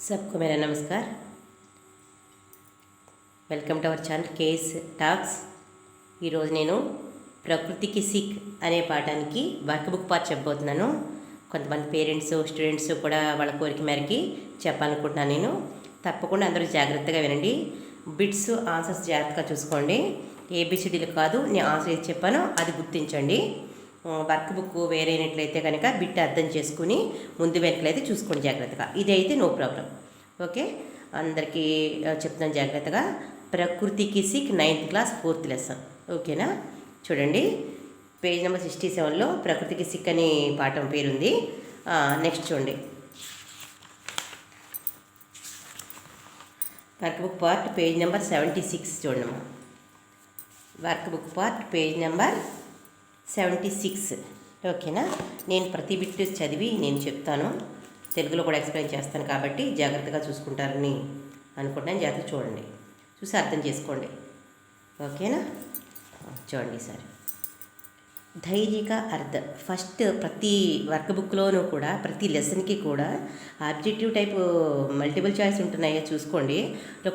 सबको मेरा नमस्कार। Welcome to our channel KS talks. ఈరోజు నేను ప్రకృతికి సిక్ అనే పాఠానికి వర్క్ బుక్ పార్ట్ చెప్పబోతున్నాను. కొంతమంది పేరెంట్స్ స్టూడెంట్స్ కూడా వాళ్ళ కోరిక మేరకి చెప్పాలనుకుంటున్నాను. నేను తప్పకుండా అందరూ జాగ్రత్తగా వినండి. బిట్స్ ఆన్సర్స్ జాగ్రత్తగా చూసుకోండి. ఏబిసిడీలు కాదు, నేను ఆన్సర్ ఏది చెప్పానో అది గుర్తించండి. వర్క్ బుక్ వేరైనట్లయితే కనుక బిట్ అర్థం చేసుకుని ముందు వెనకలైతే చూసుకోండి జాగ్రత్తగా. ఇది అయితే నో ప్రాబ్లం. ఓకే, అందరికీ చెప్తాను జాగ్రత్తగా. ప్రకృతికి sick 9th class 4th lesson. ఓకేనా, చూడండి పేజ్ నెంబర్ 67లో ప్రకృతికి సిక్ అనే పాఠం పేరుంది. నెక్స్ట్ చూడండి, work book part page number 76 చూడండి. Work book part page number 76. ఓకేనా, నేను ప్రతి బిట్ చదివి నేను చెప్తాను, తెలుగులో కూడా ఎక్స్ప్లెయిన్ చేస్తాను కాబట్టి జాగ్రత్తగా చూసుకుంటారని అనుకుంటున్నాను. జాగ్రత్తగా చూడండి, చూసి అర్థం చేసుకోండి. ఓకేనా, చూడండి సార్. ధైర్యక అర్థ ఫస్ట్ ప్రతి వర్క్ బుక్లోనూ కూడా ప్రతి లెసన్కి కూడా ఆబ్జెక్టివ్ టైప్ మల్టిపుల్ చాయిస్ ఉంటున్నాయో చూసుకోండి.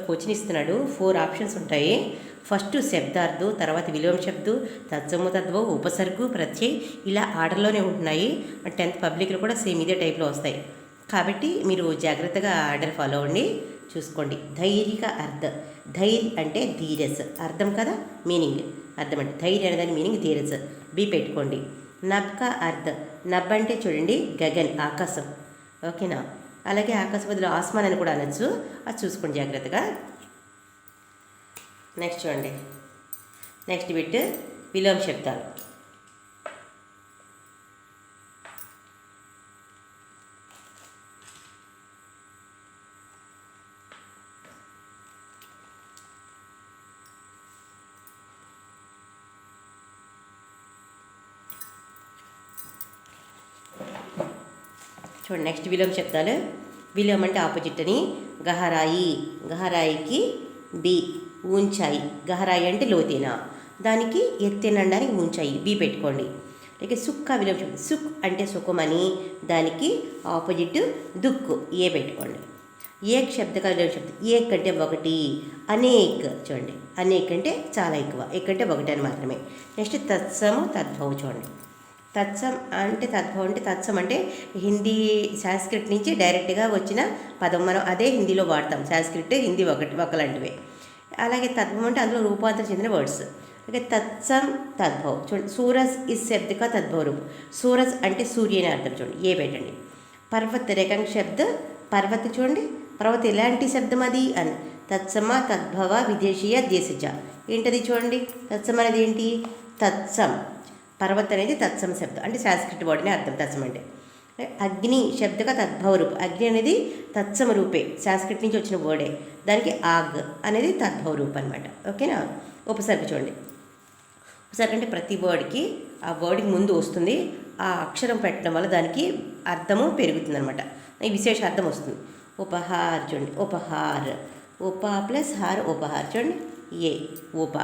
క్వశ్చన్ ఇస్తున్నాడు, 4 ఆప్షన్స్ ఉంటాయి. ఫస్ట్ శబ్దార్థు, తర్వాత విలోమ శబ్దు, తత్సము తద్భవ, ఉపసర్గు, ప్రత్యయ్, ఇలా ఆర్డర్లోనే ఉంటున్నాయి. 10th పబ్లిక్లో కూడా సేమ్ ఇదే టైప్లో వస్తాయి కాబట్టి మీరు జాగ్రత్తగా ఆర్డర్ ఫాలో అవ్వండి, చూసుకోండి. ధైర్యక అర్థ, ధైర్య అంటే ధీరస్, అర్థం కదా మీనింగ్, అర్థం అంటే ధైర్య అనేదాని మీనింగ్ ధీరస్, బి పెట్టుకోండి. నబ్క అర్థ, నబ్ అంటే చూడండి గగన్, ఆకాశం. ఓకేనా, అలాగే ఆకాశ బదులు ఆస్మాన్ అని కూడా అనొచ్చు, అది చూసుకోండి జాగ్రత్తగా. నెక్స్ట్ చూడండి, నెక్స్ట్ బిట్ విలోమ శబ్దాలు. చూడండి, నెక్స్ట్ విలోమ శబ్దాలు. విలోమ అంటే ఆపోజిట్ అని. గహరాయి, గహరాయికి బి. ఊంచాయి, గహరాయి అంటే లోతేనా, దానికి ఎత్తేనడానికి ఊంచాయి, బి పెట్టుకోండి. అలాగే సుక్క విలోమ శబ్దం, సుక్ అంటే సుఖమని, దానికి ఆపోజిట్ దుక్కు, ఏ పెట్టుకోండి. ఏక్ శబ్దక విలోమ శబ్దం, ఏక్ అంటే ఒకటి, అనేక్ చూడండి, అనేక్ అంటే చాలా ఎక్కువ, ఏక్ అంటే ఒకటి అని మాత్రమే. నెక్స్ట్ తత్సము తద్భవం చూడండి. తత్సం అంటే తద్భవం అంటే తత్సం అంటే హిందీ సాంస్క్రిట్ నుంచి డైరెక్ట్గా వచ్చిన పదం, మనం అదే హిందీలో వాడతాం. సాంస్క్రిట్ హిందీ ఒకలాంటివే. అలాగే తద్భవం అంటే అందులో రూపాంతరం చెందిన వర్డ్స్. అలాగే తత్సం తద్భవం చూడండి. సూరజ్ ఇస్ శబ్దక తద్భవ రూపం, సూరజ్ అంటే సూర్య అని అర్థం చూడండి, ఏ పెట్టండి. పర్వత్ రేఖాంక్ శబ్ద, పర్వత్ చూడండి, పర్వత్ ఎలాంటి శబ్దం అది అని. తత్సమ తద్భవ విదేశీయ దేశజ, ఏంటది చూడండి. తత్సం అనేది ఏంటి, తత్సం, పర్వత్ అనేది తత్సం శబ్దం అంటే సాంస్క్రిట్ వర్డ్ని అర్థం తత్సం అంటే. అగ్ని శబ్దక తద్భవ రూపం, అగ్ని అనేది తత్సమ రూపే, సాంస్క్రిట్ నుంచి వచ్చిన వర్డే, దానికి ఆగ్ అనేది తద్భవ రూపం అనమాట. ఓకేనా. ఉపసర్గ చూడండి, ఉపసర్గ అంటే ప్రతి వర్డ్కి ఆ వర్డ్కి ముందు వస్తుంది, ఆ అక్షరం పెట్టడం వల్ల దానికి అర్థము పెరుగుతుంది అనమాట, ఈ విశేష అర్థం వస్తుంది. ఉపహార్ చూడండి, ఉపహార్, ఉప ప్లస్ హార్, ఉపహార్ చూడండి, ఏ ఉప.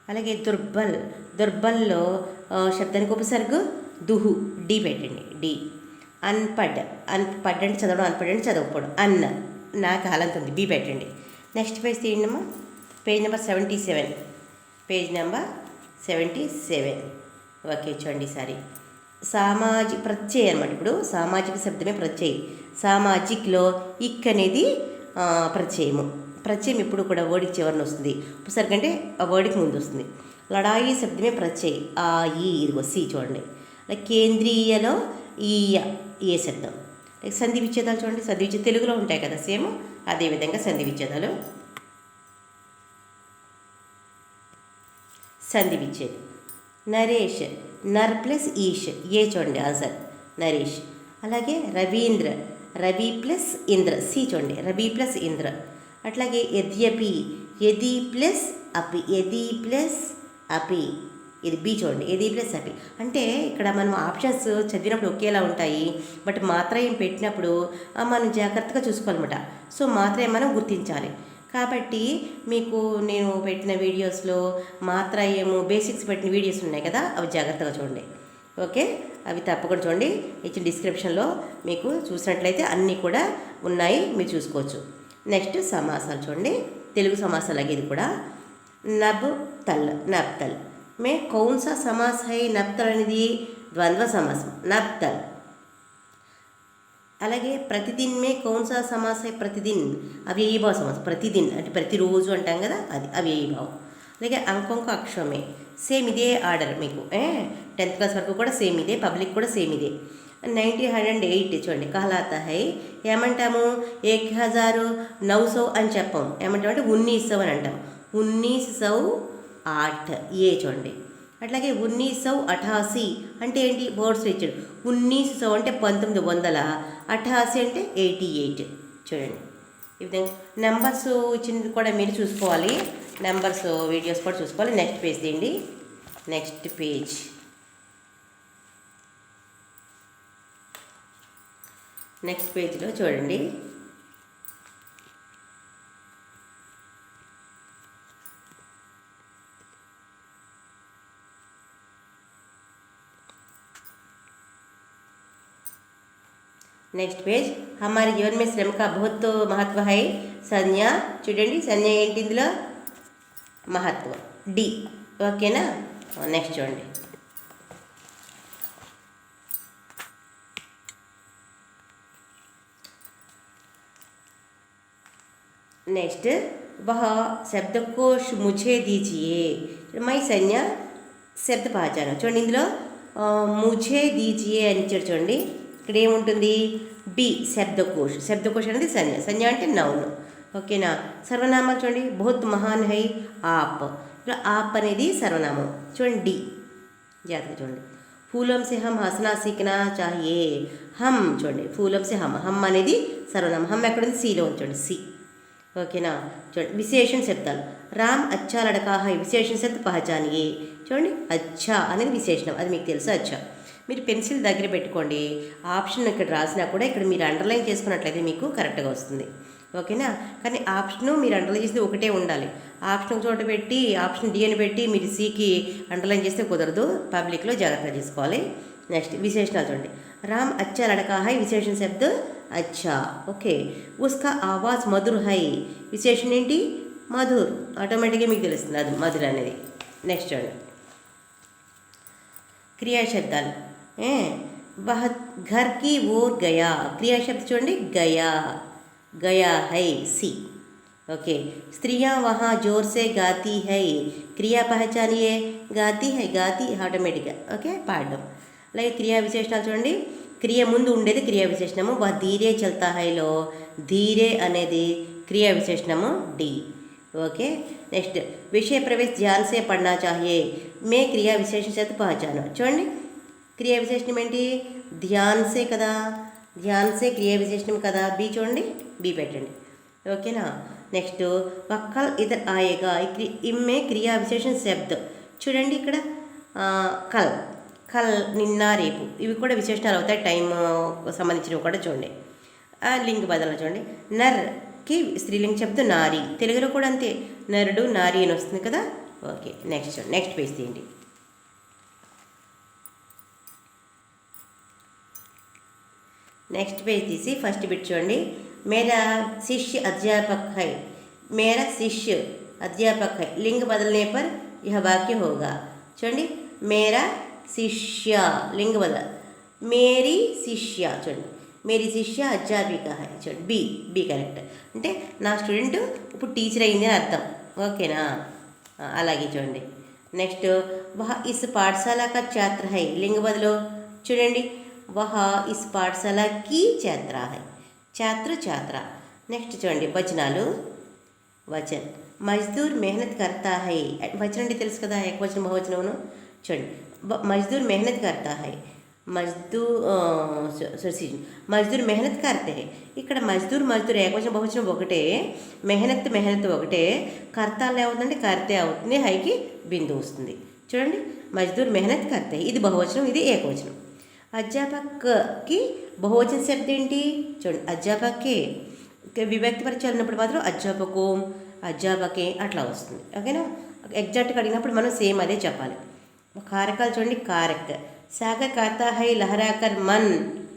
అలాగే దుర్బల్, దుర్బల్లో శబ్దానికి ఉపసర్గు దుహు, డి పెట్టండి, డి. అన్పడ్, అన్పడ్ అంటే చదవడం, అన్పడ్ అంటే చదవకపోవడం, అన్న నాకు హాలంతుంది, బి పెట్టండి. నెక్స్ట్ పేజ్ తీయండమ్మా, page number 77, page number 77. Okay చూడండి సారీ. సామాజిక ప్రత్యయ అనమాట. ఇప్పుడు సామాజిక శబ్దమే ప్రత్యయం. సామాజిక్లో ఇక్ అనేది ప్రత్యయము. ప్రత్యయం ఇప్పుడు కూడా వర్డ్కి చివరిని వస్తుంది, ఉపసర్గ అంటే ఆ వర్డ్కి ముందు వస్తుంది. లడాయి శబ్దమే ప్రత్యయం, ఆ ఈ, ఇదిగో సి చూడండి. లైక్ కేంద్రీయలో ఈయ, ఏ శబ్దం. లైక్ సంధి విచ్ఛేదాలు చూడండి, సంధి విచ్ఛేదాలు తెలుగులో ఉంటాయి కదా సేమ్, అదేవిధంగా సంధి విచ్ఛేదాలు. సంధి విచ్ఛేదం. నరేష్, నర్ ప్లస్ ఈష్, ఏ చూడండి ఆన్సర్ నరేష్. అలాగే రవీంద్ర, రవి ప్లస్ ఇంద్ర, సి చూడండి, రవి ప్లస్ ఇంద్ర. అట్లాగే యద్యపి, యది ప్లస్ అపి, యది ప్లస్ అపి, ఇది బి చూడండి, యది ప్లస్ అపి. అంటే ఇక్కడ మనం ఆప్షన్స్ చదివినప్పుడు ఒకేలా ఉంటాయి, బట్ మాత్రయం పెట్టినప్పుడు మనం జాగ్రత్తగా చూసుకోవాలన్నమాట. సో మాత్రయం మనం గుర్తించాలి. కాబట్టి మీకు నేను పెట్టిన వీడియోస్లో మాత్రయము బేసిక్స్ పెట్టిన వీడియోస్ ఉన్నాయి కదా, అవి జాగ్రత్తగా చూడండి. ఓకే, అవి తప్పకుండా చూడండి, ఇచ్చిన డిస్క్రిప్షన్లో మీకు చూసినట్లయితే అన్నీ కూడా ఉన్నాయి, మీరు చూసుకోవచ్చు. నెక్స్ట్ సమాసాలు చూడండి, తెలుగు సమాసాలు ఇది కూడా. నబ్ తల్, నబ్తల్ మే కౌన్ సా సమాస్ హై? నబ్తల్ అనేది ద్వంద్వ సమాసం, నబ్తల్. అలాగే ప్రతిదిన్ మే కౌన్ సా సమాస్ హై? ప్రతిదిన్ అవ్యయీభావ సమాసం, ప్రతిదిన్ అంటే ప్రతిరోజు అంటాం కదా, అది అవ్యయీభావం. అలాగే అంకొంక అక్షరమే సేమ్ ఇదే ఆర్డర్ మీకు 10th క్లాస్ వరకు కూడా సేమ్ ఇదే, పబ్లిక్ కూడా సేమ్ ఇదే. 1908 చూడండి, కహలాతా హై ఏమంటాము? 1900 అని చెప్పాం, ఏమంటాం అంటే 1900 అని అంటాం. 1908 ఏ చూడండి. అట్లాగే 1988 అంటే ఏంటి? బోర్డ్స్ ఇచ్చాడు. 1900 అంటే 1900, 88 అంటే 88 చూడండి. ఈ విధంగా నెంబర్స్ ఇచ్చినది కూడా మీరు చూసుకోవాలి, నెంబర్స్ వీడియోస్ కూడా చూసుకోవాలి. నెక్స్ట్ పేజ్ తీయండి, నెక్స్ట్ పేజ్. నెక్స్ట్ పేజ్లో చూడండి, నెక్స్ట్ పేజ్. हमारे जीवन में श्रम का बहुत महत्व है. సంజ్ఞ చూడండి, సంజ్ఞ ఏంటి ఇందులో? మహత్వం, డి. ఓకేనా? నెక్స్ట్ చూడండి, నెక్స్ట్ वह शब्दकोश मुझे दीजिए. మై సంజ్ఞ శబ్ద పహచానం చూడండి, ఇందులో ముఝే దీజియే అని చూడండి. ఇక్కడ ఏముంటుంది? బి శబ్దకోష్. శబ్దకోష్ అనేది సంజ్ఞ, సంజ్ఞ అంటే నౌన్. ఓకేనా? సర్వనామాలు చూడండి, బహుత్ మహాన్ హై ఆప్. ఇక్కడ ఆప్ అనేది సర్వనామం చూడండి, డి. జాగ్రత్తగా చూడండి. ఫూలం సే హమ్ హసనా సీఖనా చాహియే. హమ్ చూడండి, ఫూలం సే హమ్, హమ్ అనేది సర్వనామం. హమ్ ఎక్కడుంది? సిలో ఉంచండి, సి. ఓకేనా? చూడండి, విశేషణ శబ్దాలు. రామ్ అచ్చా లడకా హై, విశేషణ శబ్ద పహచానియే. చూడండి, అచ్చా అనేది విశేషణం, అది మీకు తెలుసు. అచ్చా మీరు పెన్సిల్ దగ్గర పెట్టుకోండి, ఆప్షన్ ఇక్కడ రాసినా కూడా ఇక్కడ మీరు అండర్లైన్ చేసుకున్నట్లయితే మీకు కరెక్ట్గా వస్తుంది. ఓకేనా? కానీ ఆప్షను మీరు అండర్లైన్ చేస్తే ఒకటే ఉండాలి. ఆప్షన్ చోట పెట్టి ఆప్షన్ డి అని పెట్టి మీరు సికి అండర్లైన్ చేస్తే కుదరదు, పబ్లిక్లో జాగ్రత్తగా చేసుకోవాలి. నెక్స్ట్ విశేషణాలు చూడండి. రామ్ అచ్చా లడకా హై, విశేషణ శబ్ద అచ్చా. ఓకే. ఉస్కా ఆవాజ్ మధుర్ హై, విశేషణ ఏంటి? మధుర్. ఆటోమేటిక్గా మీకు తెలుస్తుంది అది మధుర్ అనేది. నెక్స్ట్ చూడండి, క్రియా శబ్దాలు. వహ ఘర్ కి ఓర్ గయా, క్రియా శబ్ద చూడండి, గయా, గయా హై, సి. ఓకే. స్త్రీయా వహా జోర్ సే గాతి హై, క్రియా పహచానియే, గాతి హై, గాతి ఆటోమేటిక్గా. ఓకే, పాడడం. అలాగే క్రియా విశేషణాలు చూడండి, క్రియ ముందు ఉండేది క్రియా విశేషణము. వహ ధీరే చల్తా హైలో ధీరే అనేది క్రియా విశేషణము, డి. ఓకే. నెక్స్ట్ విషయ ప్రవేశ ధ్యాన్ సే పढ़ना चाहिए, మే క్రియా విశేషణ చేత పహచాను. చూడండి, క్రియా విశేషణం ఏంటి? ధ్యాన్ సే కదా, ధ్యాన్ సే క్రియా విశేషణం కదా, బి చూడండి, బి పెట్టండి. ఓకేనా? నెక్స్ట్ వక్కల్ ఇదర్ ఆయేగా, ఇమ్మే క్రియా విశేషణ శబ్ద. చూడండి ఇక్కడ కల్, కల్ నిన్న రేపు, ఇవి కూడా విశేషణాలు అవుతాయి, టైం సంబంధించినవి కూడా చూడండి. లింగ బదలు చూడండి, నర్కి స్త్రీలింగ శబ్దం నారి, తెలుగులో కూడా అంతే, నరుడు నారి అని వస్తుంది కదా. ఓకే. నెక్స్ట్ నెక్స్ట్ పేజ్ తీయండి. నెక్స్ట్ పేజ్ తీసి ఫస్ట్ బిట్ చూడండి. మేరా శిష్య అధ్యాపక్ హై, మేరా శిష్య అధ్యాపక్ హై, లింగ బదలనే పర్ యహ వాక్య హోగా. చూడండి, మేరా శిష్య లింగ బదల, మేరీ శిష్య. చూడండి, మేరీ శిష్య అధ్యాపిక హై. చూడండి, బి, బి కరెక్ట్. అంటే నా స్టూడెంట్ ఇప్పుడు టీచర్ అయింది అని అర్థం. ఓకేనా? అలాగే చూడండి. నెక్స్ట్ వహ ఇస్ పాఠశాల కా ఛాత్ర హై, లింగ బదులు చూడండి, వహ ఇస్ పాఠశాల కీ ఛాత్ర హై, ఛాత్ర ఛాత్ర. నెక్స్ట్ చూడండి వచనాలు. వచన్ మజ్దూర్ మెహనత్ కర్తా హై, వచనం అంటే తెలుసు కదా, ఏకవచనం బహువచనమును. చూడండి, మజ్దూర్ మెహనత్ కర్తా హై, మజ్దూర్ మెహనత్ కర్తే హై. ఇక్కడ మజ్దూర్ మజ్దూర్ ఏకవచనం బహువచనం ఒకటే, మెహనత్ మెహనత్ ఒకటే, కర్తాలు ఏమవుతుందంటే కర్తే అవుతుంది, హైకి బిందు వస్తుంది. చూడండి, మజ్దూర్ మెహనత్ కర్తే, ఇది బహువచనం, ఇది ఏకవచనం. అధ్యాపక్కి బహువచన శబ్దం ఏంటి? చూడండి, అధ్యాపక్కే. విభక్తి పరిచయాలు ఉన్నప్పుడు మాత్రం అధ్యాపకం, అధ్యాపకే అట్లా వస్తుంది. ఓకేనా? ఎగ్జాక్ట్గా అడిగినప్పుడు మనం సేమ్ అదే చెప్పాలి. కారకాలు చూడండి, కారక్ సాగర్ కాతా హై లహరాకర్ మన్.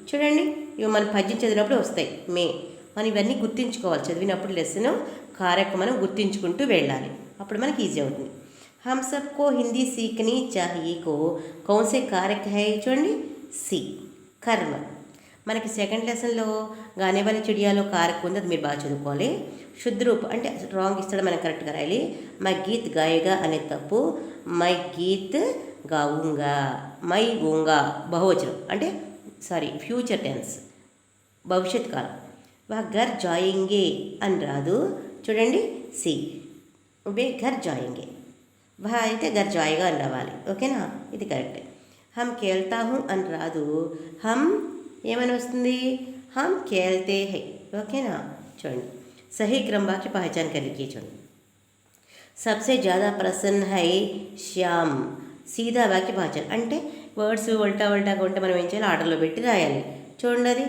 చూడండి, ఇవి మనం పద్యం చదివినప్పుడు వస్తాయి. మనం ఇవన్నీ గుర్తించుకోవాలి. చదివినప్పుడు లెసన్ కారక మనం గుర్తించుకుంటూ వెళ్ళాలి. అప్పుడు మనకి ఈజీ అవుతుంది. హమ్ సబ్కో హిందీ సీఖనీ చాహియే కో కౌన్ సే కారక హై. చూడండి, సి కర్మ. మనకి సెకండ్ లెసన్లో గానే వాలే చిడియాలో కారక ఉంది, అది మీరు బాగా చదువుకోవాలి. శుద్ధ రూప అంటే రాంగ్ ఇస్తాడు, మనం కరెక్ట్గా రాయాలి. మై గీత్ గాయేగా అనే తప్పు. మై గీత్ గావుంగా, మై ఊంగా బహువచనం అంటే ఫ్యూచర్ టెన్స్, భవిష్యత్ కాలం. వా ఘర్ జాయింగే అని రాదు. చూడండి, సి వే ఘర్ జాయింగే. వా అయితే ఘర్ జాయిగా అని రావాలి. ఓకేనా, ఇది కరెక్ట్. హమ్ కేల్తా హూ అని రాదు. హమ్ ఏమని వస్తుంది? హమ్ కేల్తే హై. ఓకేనా, చూడండి. సహీ क्रम वाक्य पहचान कर लीजिए. చూడండి, सबसे ज़्यादा प्रसन्न है శ్యామ్. సీదా వాక్య పహచాన్ అంటే వర్డ్స్ ఉల్టాగా ఉంటే మనం ఏం చేయాలి? ఆర్డర్లో పెట్టి రాయాలి. చూడండి, అది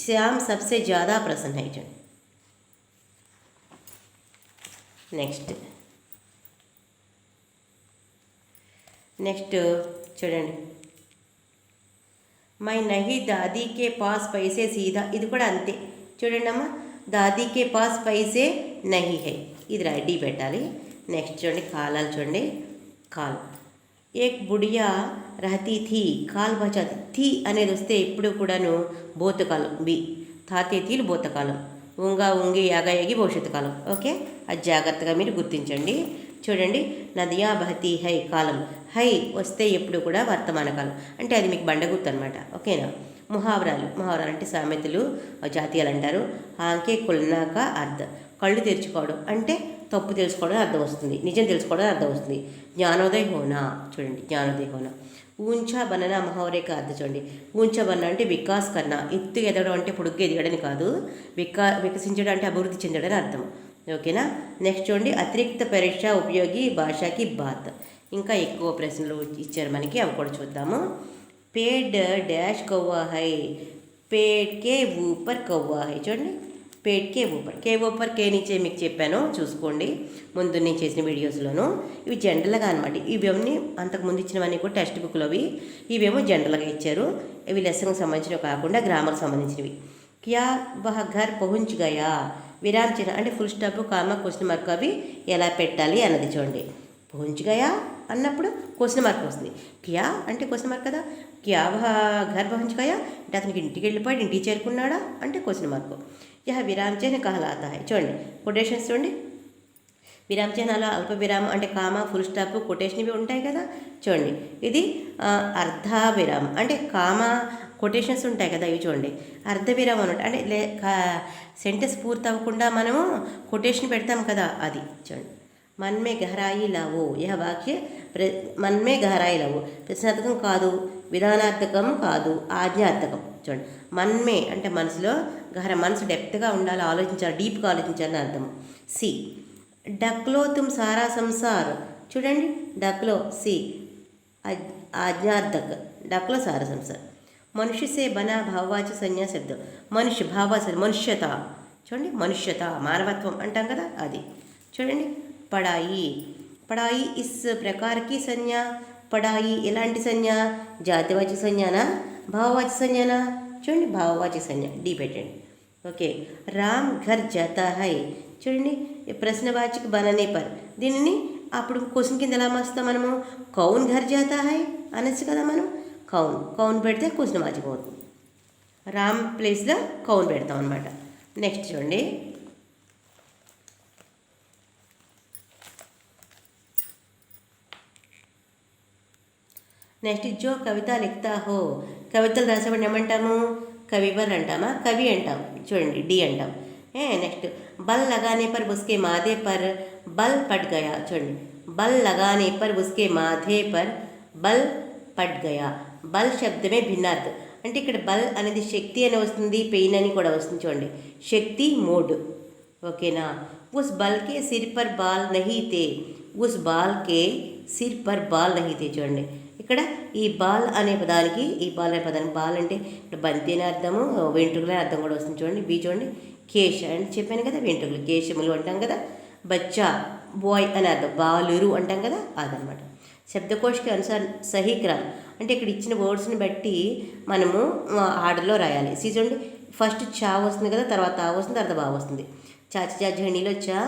శ్యామ్ సబ్సే ज़्यादा ప్రసన్న है. చూడండి, నెక్స్ట్ చూడండి, my Nahi Dadi K pass paise సీదా. ఇది కూడా అంతే. చూడండి అమ్మా, దాదీ కే పాస్ పైసే నహీ హై, ఇది రెడీ పెట్టాలి. నెక్స్ట్ చూడండి, కాలాలు చూడండి. కాల్ ఏక్ బుడియా రహతీ థీ, కాల్ బచాతి. థీ అనేది వస్తే ఎప్పుడు కూడాను భూతకాలం. బి తాతే తీలు భూతకాలం. ఉంగా ఉంగి యాగా యాగి భవిష్యత్తు కాలం. ఓకే, అది జాగ్రత్తగా మీరు గుర్తించండి. చూడండి, నదియా బహతీ హై కాలం. హై వస్తే ఎప్పుడు కూడా వర్తమాన కాలం, అంటే అది మీకు బండగుర్తు అనమాట. ఓకేనా. ముహావరాలు అంటే సామెతలు, జాతీయాలు అంటారు. ఆంకే కుల్నాక అర్థం, కళ్ళు తెరుచుకోవడం అంటే తప్పు తెలుసుకోవడం అర్థం వస్తుంది, నిజం తెలుసుకోవడం అర్థం వస్తుంది. జ్ఞానోదయ హోనా. చూడండి, జ్ఞానోదయ హోనా. ఊంచా బననా మహోరేక అర్థం చూడండి. ఊంచా బన అంటే వికాస్ కన్నా, ఎత్తుగా ఎదగడం అంటే పొడుగ్గా ఎదగడని కాదు. వికసించడం అంటే అభివృద్ధి చెందడం అని అర్థం. ఓకేనా. నెక్స్ట్ చూడండి, అతిరిక్త పరీక్ష ఉపయోగి భాషకి బాత్. ఇంకా ఎక్కువ ప్రశ్నలు ఇచ్చారు మనకి, అవి కూడా చూద్దాము. पेड़ डैश कौवा है, पेड़ के ऊपर कौवा है. చూడండి, पेड़ के ऊपर, के ऊपर के नीचे మీకు చెప్పాను, చూసుకోండి ముందు నేను చేసిన వీడియోస్లోను. ఇవి జనరల్గా అనమాట. ఇవన్నీ అంతకుముందు ఇచ్చినవన్నీ కూడా టెక్స్ట్ బుక్లోవి. ఇవేమో జనరల్గా ఇచ్చారు. ఇవి లెసన్కి సంబంధించినవి కాకుండా గ్రామర్కి సంబంధించినవి. క్యా వహ ఘర్ పహుంచ్ గయా, విరామ్ చిహ్న అంటే full stop, comma, question mark అవి ఎలా పెట్టాలి అన్నది చూడండి. పహుంచ్ గయా అన్నప్పుడు క్వశ్చన్ మార్క్ వస్తుంది. క్యా అంటే క్వశ్చన్ మార్క్ కదా. క్యా వహ ఘర్ పహుంచ్ గయా అంటే అతనికి ఇంటికి వెళ్ళిపోయాడు, ఇంటికి చేరుకున్నాడా అంటే క్వశ్చన్ మార్క్. యహ విరామ్ చిహ్న కహలాతా హై. చూడండి, కొటేషన్స్ చూడండి. విరామ్ చిహ్నాలు అల్ప విరామం అంటే కామా, ఫుల్ స్టాప్, కొటేషన్ ఇవి ఉంటాయి కదా. చూడండి, ఇది అర్ధ విరామం అంటే కామా, కొటేషన్స్ ఉంటాయి కదా, ఇవి చూడండి. అర్ధ విరామం అనమాట అంటే సెంటెన్స్ పూర్తి అవ్వకుండా మనము కొటేషన్ పెడతాం కదా, అది చూడండి. मन में गहराई लावो, यह वाक्य मन में गहराई लावो ప్రశ్నార్థకం కాదు, విధానార్థకం కాదు, ఆజ్ఞార్థకం. చూడండి, మన్మే అంటే మనసులో మనసు డెప్త్గా ఉండాలి, ఆలోచించాలి, డీప్గా ఆలోచించాలని అర్థం. సి డక్లో తుమ్ సారా సంసార్. చూడండి, డక్లో సి ఆజ్ఞార్థక, డక్లో సారా సంసార్. మనుష్య సే బనా భావవాచ సంజ్ఞా శబ్దం. మనుష్య భావవాచ మనుష్యత. చూడండి, మనుష్యత మానవత్వం అంటాం కదా, అది చూడండి. పడాయి ఇస్ ప్రకార్ కి సంజ్ఞా. పడాయి ఎలాంటి సంజ్ఞ? జాతివాచక సంజ్ఞానా, భావవాచక సంజ్ఞానా? చూడండి, భావవాచక సంజ్ఞ, డి పెట్టండి. ఓకే. రామ్ ఘర్ జాతా హై. చూడండి, ప్రశ్నవాచక బననే పర్, దీనిని అప్పుడు క్వశ్చన్ కింద ఎలా మారుస్తాం మనము? కౌన్ ఘర్ జాతా హై అనొచ్చు కదా మనం. కౌన్ పెడితే క్వశ్చన్ వాచకం అవుతుంది. రామ్ ప్లేస్లో కౌన్ పెడతాం అనమాట. నెక్స్ట్ చూడండి, నెక్స్ట్ జో కవిత లిఖతా హో. కవితలు రాసేవాడిని ఏమంటాము? కవివర్ అంటామా, కవి అంటాం. చూడండి, డి అంటాం. నెక్స్ట్ బల్ లగానే పర్ ఉస్కే మాధే పర్ బల్ పట్ గయా. చూడండి, బల్ లగానే పర్ ఉస్కే మాధే పర్ బల్ పట్ గయా. బల్ శబ్దమే భిన్నార్థం అంటే ఇక్కడ బల్ అనేది శక్తి అని వస్తుంది, పెయిన్ అని కూడా వస్తుంది. చూడండి, శక్తి మోడ్. ఓకేనా. ఉస్ బల్ కే సిర్ పర్ బాల్ నహీ తే. ఉస్ బాల్ కే సిర్ పర్ బాల్ నహీ తే. చూడండి, ఇక్కడ ఈ బాల్ అనే పదానికి, బాల్ అంటే ఇక్కడ బంతి అనే అర్థము, వెంట్రుకలు అనే అర్థం కూడా వస్తుంది. చూడండి, బి చూడండి, కేశ అని చెప్పాను కదా, వెంట్రుకలు, కేశములు అంటాం కదా. బచ్చా బాయ్ అని అర్థం, బాలురు అంటాం కదా, అదనమాట. శబ్దకోశకి అనుసార్ సహీ క్రమ అంటే ఇక్కడ ఇచ్చిన వర్డ్స్ని బట్టి మనము ఆర్డర్లో రాయాలి. చూడండి, ఫస్ట్ చా వస్తుంది కదా, తర్వాత ఆ వస్తుంది, తర్వాత బా వస్తుంది. చాచి చా ఝణిలో చా,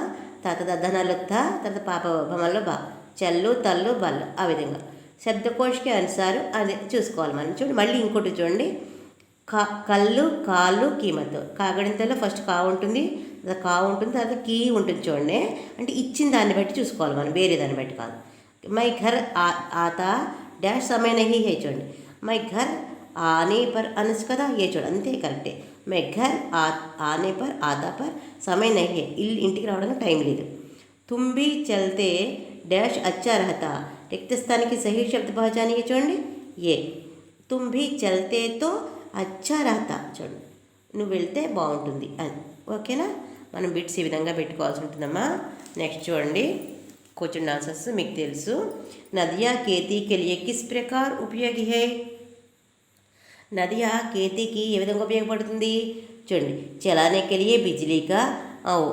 తర్వాత దద్దనాలు తా, తర్వాత పాప భమల్లో బా, చల్లు తల్లు బల్లు, ఆ విధంగా శబ్దకోష్కి అనుసారం అది చూసుకోవాలి మనం. చూడండి మళ్ళీ ఇంకోటి చూడండి, కళ్ళు కాళ్ళు కీమత్. కాగడంతలో ఫస్ట్ కా ఉంటుంది, తర్వాత కా ఉంటుంది, తర్వాత కీ ఉంటుంది. చూడండి, అంటే ఇచ్చిన దాన్ని బట్టి చూసుకోవాలి మనం, వేరే దాన్ని బట్టి కాదు. మై ఘర్ ఆతా డాష్ సమయ నహీ హే. చూడండి, మై ఘర్ ఆనే పర్ అనొచ్చు కదా, ఏ చూడండి అంతే కరెక్టే. మై ఘర్ ఆనే పర్ ఆతా పర్ సమయ నహీ హే, ఇంటికి రావడానికి టైం లేదు. తుమ్ భీ చల్తే డాష్ అచ్చా రహతా, రిక్త స్థానికి సహీ శబ్ద పహచానియే. చూడండి, ఏ తుమ్ భీ చల్తే తో అచ్చా రహతా. చూడండి, నువ్వు వెళ్తే బాగుంటుంది అని. ఓకేనా, మనం బిట్స్ ఈ విధంగా పెట్టుకోవాల్సి ఉంటుందమ్మా. నెక్స్ట్ చూడండి, క్వశ్చన్ ఆన్సర్స్ మీకు తెలుసు. నదియా కేతీకి లియే కిస్ ప్రకార్ ఉపయోగి హై. నదియా కేతీకి ఏ విధంగా ఉపయోగపడుతుంది? చూడండి, చలానే के लिए बिजली का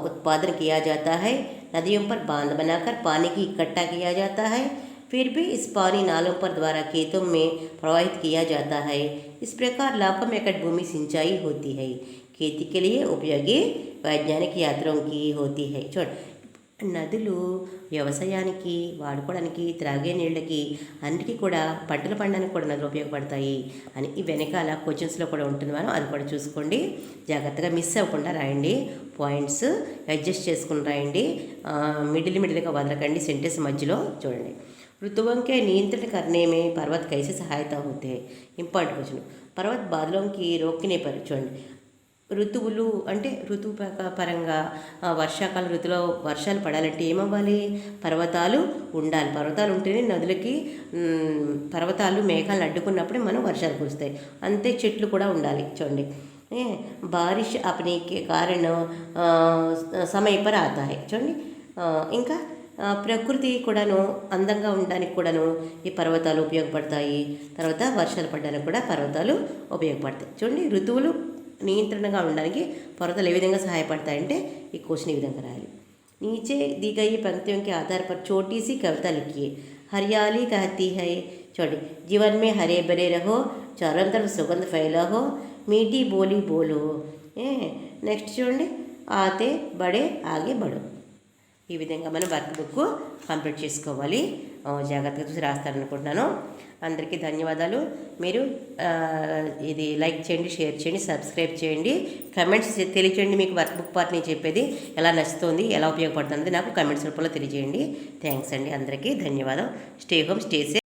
उत्पादन किया जाता है. नदियों पर बांध बनाकर पानी की इकट्ठा किया जाता है. फिर भी इस पानी नालों पर द्वारा खेतों में प्रवाहित किया जाता है. इस प्रकार लाखों एकड़ भूमि सिंचाई होती है. खेती के लिए उपयोगी वैज्ञानिक यात्राओं की होती है. చూడండి, నదులు వ్యవసాయానికి వాడుకోవడానికి, త్రాగే నీళ్ళకి, అన్నిటికీ కూడా పంటలు పండడానికి కూడా నదులు ఉపయోగపడతాయి అని ఈ వెనకాల క్వశ్చన్స్లో కూడా ఉంటుంది. మనం అది కూడా చూసుకోండి, జాగ్రత్తగా మిస్ అవ్వకుండా రాయండి. పాయింట్స్ అడ్జస్ట్ చేసుకుని రాయండి, మిడిల్గా వదలకండి సెంటెన్స్ మధ్యలో. చూడండి, ऋतुओं के नियंत्रण करने में पर्वत कैसे सहायता होते हैं. Important question. पर्वत बादलों की रोकने पर. చూడండి, ఋతువులు అంటే ఋతువు పరంగా వర్షాకాల ఋతువులో వర్షాలు పడాలంటే ఏమవ్వాలి? పర్వతాలు ఉండాలి. పర్వతాలు ఉంటేనే నదులకి, పర్వతాలు మేఘాలను అడ్డుకున్నప్పుడే మనం వర్షాలు కురుస్తాయి. అంతే చెట్లు కూడా ఉండాలి. చూడండి, బారిష్ अपने के कारण समय पर आता है. చూడండి, ఇంకా ప్రకృతి కూడాను అందంగా ఉండడానికి కూడాను ఈ పర్వతాలు ఉపయోగపడతాయి. తర్వాత వర్షాలు పడడానికి కూడా పర్వతాలు ఉపయోగపడతాయి. చూడండి, ఋతువులు నియంత్రణగా ఉండడానికి పర్వతాలు ఏ విధంగా సహాయపడతాయంటే ఈ క్వశ్చన్ ఈ విధంగా రాయాలి. नीचे दी गई पंक्तियों के आधार पर छोटी सी कविता लिखिए. हरियाली कहती है. छोड़ी, जीवन में हरे भरे रहो, चारों तरफ सुगंध फैला हो, मीठी बोली बोलो. నెక్స్ట్ చూడండి, ఆతే బడే ఆగే బడో. ఈ విధంగా మనం వర్క్ బుక్ కంప్లీట్ చేసుకోవాలి. జాగ్రత్తగా చూసి రాస్తారనుకుంటున్నాను. అందరికీ ధన్యవాదాలు. మీరు ఇది లైక్ చేయండి, షేర్ చేయండి, సబ్స్క్రైబ్ చేయండి, కమెంట్స్ తెలియచేయండి. మీకు వర్క్ బుక్ పార్ట్ నేను చెప్పేది ఎలా నచ్చుతుంది, ఎలా ఉపయోగపడుతుంది నాకు కమెంట్స్ రూపంలో తెలియజేయండి. థ్యాంక్స్ అండి, అందరికీ ధన్యవాదం. Stay home, stay safe.